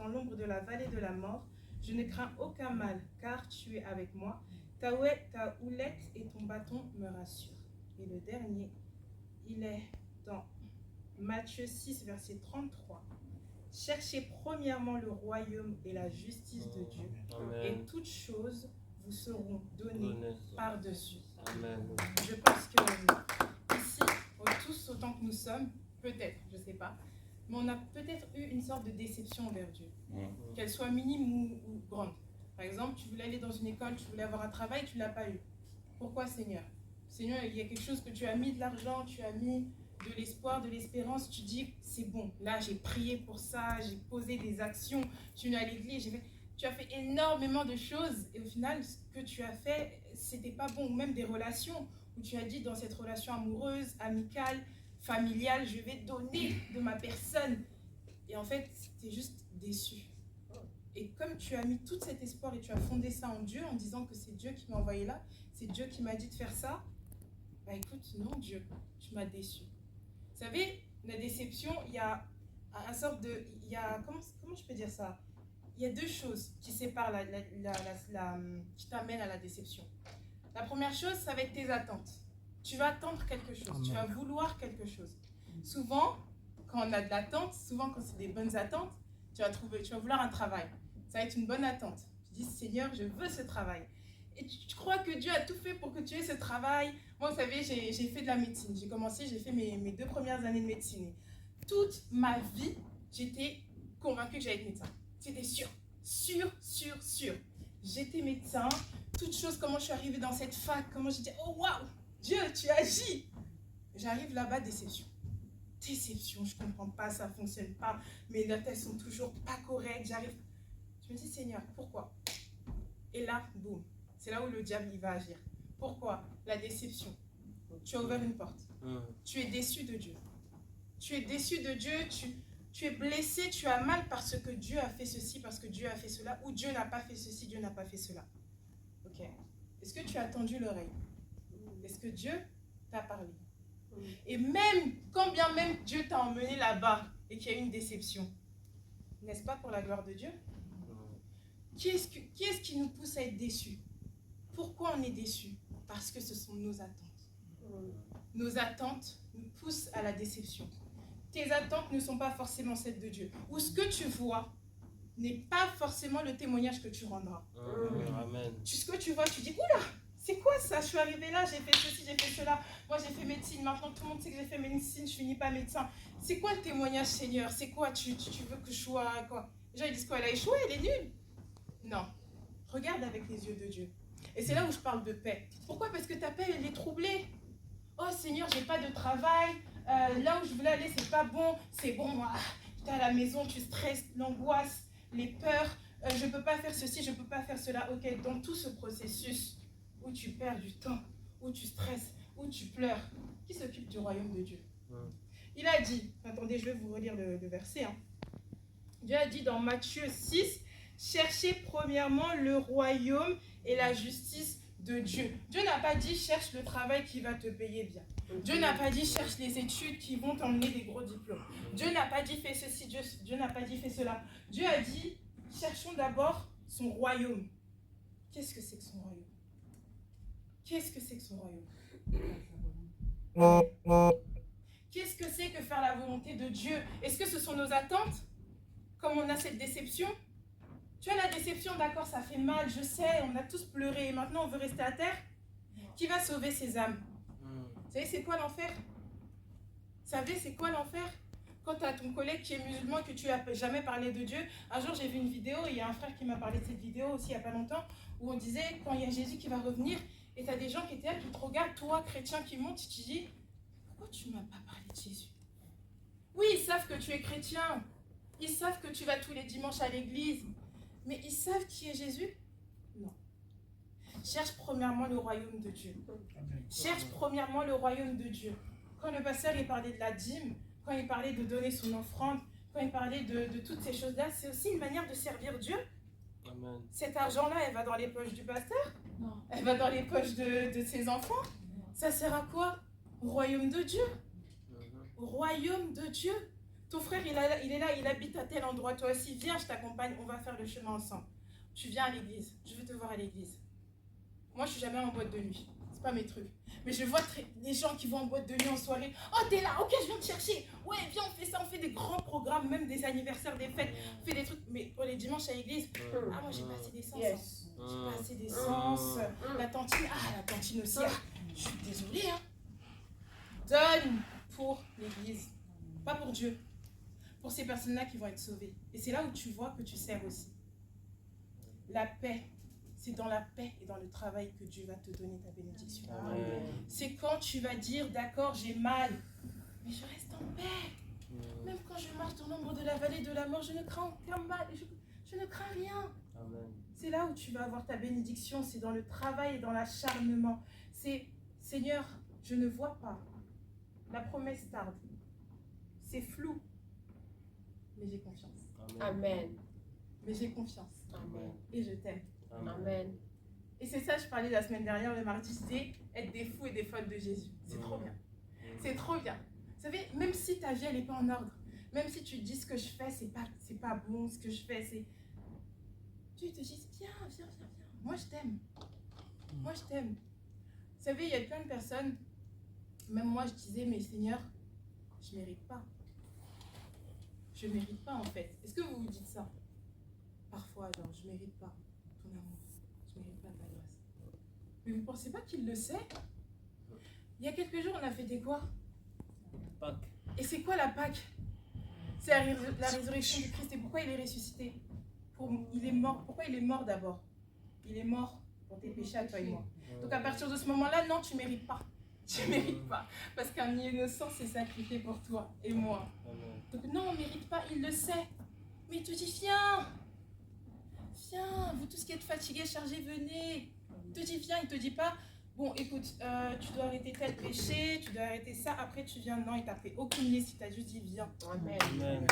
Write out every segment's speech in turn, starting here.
dans l'ombre de la vallée de la mort, je ne crains aucun mal, car tu es avec moi. Ta houlette et ton bâton me rassurent. Et le dernier, il est dans Matthieu 6, verset 33. Cherchez premièrement le royaume et la justice de Dieu, et toutes choses vous seront données par-dessus. Amen. Je pense que ici, tous autant que nous sommes, peut-être, je ne sais pas, mais on a peut-être eu une sorte de déception envers Dieu, qu'elle soit minime ou grande. Par exemple, tu voulais aller dans une école, tu voulais avoir un travail, tu ne l'as pas eu. Pourquoi, Seigneur? Seigneur, il y a quelque chose que tu as mis de l'argent, tu as mis de l'espoir, de l'espérance, tu dis, c'est bon, là j'ai prié pour ça, j'ai posé des actions, tu es venu à l'église, tu as fait énormément de choses, et au final, ce que tu as fait, c'était pas bon, ou même des relations, où tu as dit, dans cette relation amoureuse, amicale, familiale, je vais donner de ma personne, et en fait, tu es juste déçu. Et comme tu as mis tout cet espoir et tu as fondé ça en Dieu, en disant que c'est Dieu qui m'a envoyé là, c'est Dieu qui m'a dit de faire ça, bah écoute, non Dieu, tu m'as déçu. Vous savez, la déception, il y a un sorte de... comment je peux dire ça? Il y a deux choses qui séparent, qui t'amènent à la déception. La première chose, ça va être tes attentes. Tu vas attendre quelque chose, tu vas vouloir quelque chose. Souvent, quand on a de l'attente, souvent quand c'est des bonnes attentes, tu vas vouloir un travail. Ça va être une bonne attente. Tu dis, Seigneur, je veux ce travail. Et tu crois que Dieu a tout fait pour que tu aies ce travail. Moi, vous savez, j'ai fait de la médecine. J'ai fait mes 2 premières années de médecine. Toute ma vie, j'étais convaincue que j'allais être médecin. C'était sûr. J'étais médecin. Toute chose, comment je suis arrivée dans cette fac, comment j'ai dit, oh waouh, Dieu, tu agis. J'arrive là-bas, déception. Déception, je ne comprends pas, ça ne fonctionne pas. Mes notes, elles sont toujours pas correctes. Je me dis, Seigneur, pourquoi? Et là, boum. C'est là où le diable il va agir. Pourquoi? La déception. Tu as ouvert une porte. Tu es déçu de Dieu. Tu es déçu de Dieu, tu es blessé, tu as mal parce que Dieu a fait ceci, parce que Dieu a fait cela, ou Dieu n'a pas fait ceci, Dieu n'a pas fait cela. Ok. Est-ce que tu as tendu l'oreille? Est-ce que Dieu t'a parlé? Et même, quand bien même Dieu t'a emmené là-bas et qu'il y a eu une déception, n'est-ce pas pour la gloire de Dieu? Qui est-ce qui nous pousse à être déçus? Pourquoi on est déçu? Parce que ce sont nos attentes. Nos attentes nous poussent à la déception. Tes attentes ne sont pas forcément celles de Dieu. Ou ce que tu vois n'est pas forcément le témoignage que tu rendras. Amen. Ce que tu vois, tu dis, oula, c'est quoi ça? Je suis arrivée là, j'ai fait ceci, j'ai fait cela. Moi, j'ai fait médecine. Maintenant, tout le monde sait que j'ai fait médecine, je finis pas médecin. C'est quoi le témoignage, Seigneur? C'est quoi? Tu veux que je sois quoi? Les gens, ils disent quoi? Elle a échoué, elle est nulle. Non. Regarde avec les yeux de Dieu. Et c'est là où je parle de paix. Pourquoi? Parce que ta paix, elle est troublée. Oh Seigneur, j'ai pas de travail. Là où je voulais aller, c'est pas bon. C'est bon, moi. Tu es à la maison, tu stresses, l'angoisse, les peurs. Je peux pas faire ceci, je peux pas faire cela. Ok, dans tout ce processus où tu perds du temps, où tu stresses, où tu pleures, qui s'occupe du royaume de Dieu? Il a dit, attendez, je vais vous relire le verset. Hein. Dieu a dit dans Matthieu 6, cherchez premièrement le royaume et la justice de Dieu. Dieu n'a pas dit cherche le travail qui va te payer bien. Dieu n'a pas dit cherche les études qui vont t'emmener des gros diplômes. Dieu n'a pas dit fais ceci, Dieu n'a pas dit fais cela. Dieu a dit cherchons d'abord son royaume. Qu'est-ce que c'est que son royaume? Qu'est-ce que c'est que son royaume? Qu'est-ce que c'est que faire la volonté de Dieu? Est-ce que ce sont nos attentes? Comme on a cette déception? Tu as la déception, d'accord, ça fait mal, je sais, on a tous pleuré, et maintenant on veut rester à terre. Qui va sauver ces âmes? Vous savez, c'est quoi l'enfer? Vous savez, c'est quoi l'enfer? Quand tu as ton collègue qui est musulman, que tu n'as jamais parlé de Dieu. Un jour, j'ai vu une vidéo, il y a un frère qui m'a parlé de cette vidéo aussi il n'y a pas longtemps, où on disait, quand il y a Jésus qui va revenir, et tu as des gens qui étaient là, qui te regardent, toi, chrétien, qui monte, et tu dis, pourquoi tu ne m'as pas parlé de Jésus? Oui, ils savent que tu es chrétien, ils savent que tu vas tous les dimanches à l'église, mais ils savent qui est Jésus? Non. Cherche premièrement le royaume de Dieu. Cherche premièrement le royaume de Dieu. Quand le pasteur il parlait de la dîme, quand il parlait de donner son offrande, quand il parlait de toutes ces choses-là, c'est aussi une manière de servir Dieu. Amen. Cet argent-là, elle va dans les poches du pasteur? Non. Elle va dans les poches de ses enfants? Non. Ça sert à quoi? Au royaume de Dieu. Au royaume de Dieu. Ton frère, il est là, il habite à tel endroit. Toi aussi, viens, je t'accompagne, on va faire le chemin ensemble. Tu viens à l'église, je veux te voir à l'église. Moi, je suis jamais en boîte de nuit. C'est pas mes trucs. Mais je vois des gens qui vont en boîte de nuit en soirée. Oh, t'es là, ok, je viens te chercher. Ouais, viens, on fait ça, on fait des grands programmes, même des anniversaires, des fêtes. On fait des trucs. Mais pour les dimanches à l'église, ah, moi, j'ai pas assez d'essence. Yes. J'ai pas assez d'essence. La tantine, la tantine aussi. Je suis désolée, hein. Donne pour l'église, pas pour Dieu. Pour ces personnes-là qui vont être sauvées. Et c'est là où tu vois que tu sers aussi. La paix. C'est dans la paix et dans le travail que Dieu va te donner ta bénédiction. C'est quand tu vas dire, d'accord, j'ai mal, mais je reste en paix. Même quand je marche dans l'ombre de la vallée de la mort, je ne crains aucun mal, je ne crains rien. C'est là où tu vas avoir ta bénédiction, c'est dans le travail et dans l'acharnement. C'est, Seigneur, je ne vois pas. La promesse tarde. C'est flou, mais j'ai confiance. Amen. Mais j'ai confiance. Amen. Et je t'aime. Amen. Et c'est ça, je parlais la semaine dernière, le mardi, c'était être des fous et des folles de Jésus. C'est trop bien. C'est trop bien. Vous savez, même si ta vie, elle n'est pas en ordre, même si tu te dis ce que je fais, c'est pas bon, ce que je fais, c'est... Tu te dis, viens. Moi, je t'aime. Moi, je t'aime. Vous savez, il y a plein de personnes, même moi, je disais, mais Seigneur, je ne mérite pas. Je ne mérite pas, en fait. Est-ce que vous vous dites ça? Parfois, genre, je ne mérite pas ton amour. Je ne mérite pas ta grâce. Mais vous ne pensez pas qu'il le sait? Il y a quelques jours, on a fêté quoi? Pâques. Et c'est quoi la Pâque? C'est la résurrection du Christ. Et pourquoi il est ressuscité? Il est mort. Pourquoi il est mort d'abord? Il est mort pour tes péchés à toi et moi. Donc à partir de ce moment-là, non, tu ne mérites pas. Tu ne mérites pas. Parce qu'un innocent s'est sacrifié pour toi et moi. Donc non, on ne mérite pas, il le sait. Mais il te dit, viens, vous tous qui êtes fatigués, chargés, venez. Il te dit, viens, il ne te dit pas, bon, écoute, tu dois arrêter tel péché, tu dois arrêter ça, après tu viens. Non, il t'a fait aucune liste, il t'a juste dit, viens. Amen.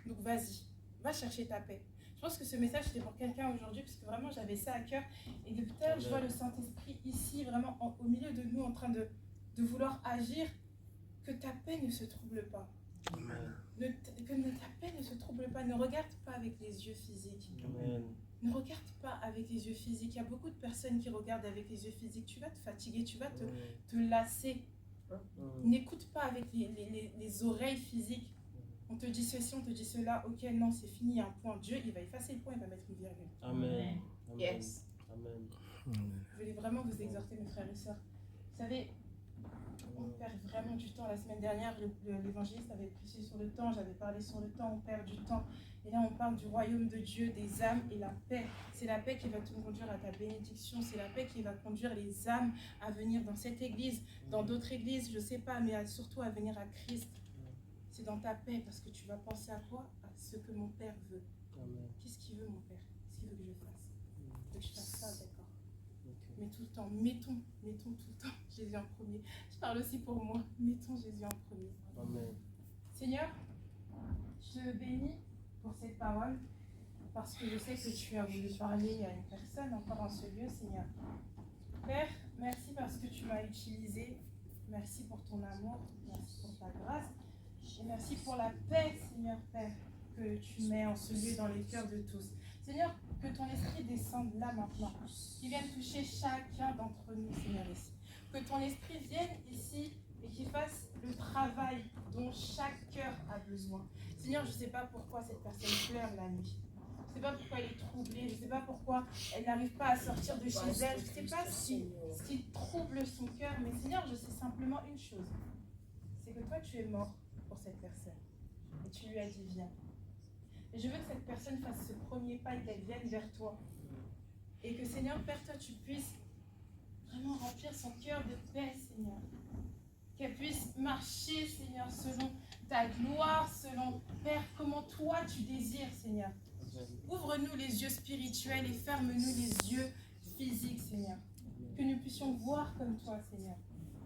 Donc vas-y, va chercher ta paix. Je pense que ce message, c'était pour quelqu'un aujourd'hui, parce que vraiment, j'avais ça à cœur. Et depuis tout à l'heure, je vois le Saint-Esprit ici, vraiment au milieu de nous, en train de vouloir agir. Que ta paix ne se trouble pas. Que ta paix ne se trouble pas. Ne regarde pas avec les yeux physiques. Amen. Ne regarde pas avec les yeux physiques. Il y a beaucoup de personnes qui regardent avec les yeux physiques. Tu vas te fatiguer, tu vas te lasser. N'écoute pas avec les oreilles physiques. On te dit ceci, on te dit cela. Ok, non, c'est fini, il y a un point. Dieu, il va effacer le point, il va mettre une virgule. Amen. Yes. Amen. Je voulais vraiment vous exhorter, mes frères et sœurs. Vous savez, on perd vraiment du temps. La semaine dernière, l'évangéliste avait prêché sur le temps, j'avais parlé sur le temps, on perd du temps. Et là, on parle du royaume de Dieu, des âmes et la paix. C'est la paix qui va te conduire à ta bénédiction, c'est la paix qui va conduire les âmes à venir dans cette église, dans d'autres églises, je ne sais pas, mais surtout à venir à Christ. C'est dans ta paix, parce que tu vas penser à quoi? À ce que mon Père veut. Qu'est-ce qu'il veut, mon Père? Qu'est-ce qu'il veut que je fasse? Il veut que je fasse ça, d'accord. Mais tout le temps, mettons tout le temps Jésus en premier. Je parle aussi pour moi, mettons Jésus en premier. Amen. Seigneur, je te bénis pour cette parole, parce que je sais que tu as voulu parler à une personne encore en ce lieu, Seigneur. Père, merci parce que tu m'as utilisé. Merci pour ton amour, merci pour ta grâce. Et merci pour la paix, Seigneur Père, que tu mets en ce lieu dans les cœurs de tous. Seigneur, que ton esprit descende là maintenant, qu'il vienne toucher chacun d'entre nous, Seigneur, ici. Que ton esprit vienne ici et qu'il fasse le travail dont chaque cœur a besoin. Seigneur, je ne sais pas pourquoi cette personne pleure la nuit. Je ne sais pas pourquoi elle est troublée, je ne sais pas pourquoi elle n'arrive pas à sortir de chez elle. Je ne sais pas ce qui trouble son cœur, mais Seigneur, je sais simplement une chose. C'est que toi, tu es mort pour cette personne. Et tu lui as dit, viens. Et je veux que cette personne fasse ce premier pas et qu'elle vienne vers toi. Et que, Seigneur, Père, toi, tu puisses vraiment remplir son cœur de paix, Seigneur. Qu'elle puisse marcher, Seigneur, selon ta gloire, selon, Père, comment toi tu désires, Seigneur. Ouvre-nous les yeux spirituels et ferme-nous les yeux physiques, Seigneur. Que nous puissions voir comme toi, Seigneur.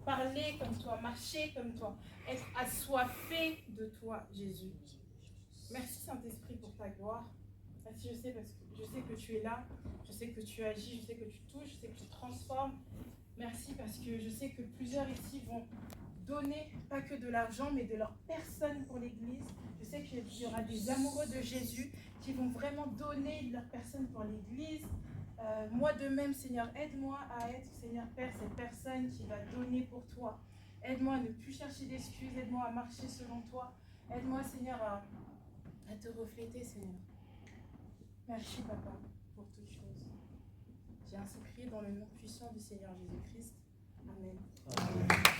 Parler comme toi, marcher comme toi, être assoiffé de toi, Jésus. Merci, Saint-Esprit, pour ta gloire. Merci, je sais que tu es là, je sais que tu agis, je sais que tu touches, je sais que tu transformes. Merci parce que je sais que plusieurs ici vont donner, pas que de l'argent, mais de leur personne pour l'Église. Je sais qu'il y aura des amoureux de Jésus qui vont vraiment donner de leur personne pour l'Église. Moi de même, Seigneur, aide-moi à être, Seigneur Père, cette personne qui va donner pour toi. Aide-moi à ne plus chercher d'excuses, aide-moi à marcher selon toi. Aide-moi, Seigneur, à te refléter, Seigneur. Merci, Papa, pour toutes choses. J'ai ainsi prié dans le nom puissant du Seigneur Jésus-Christ. Amen. Amen.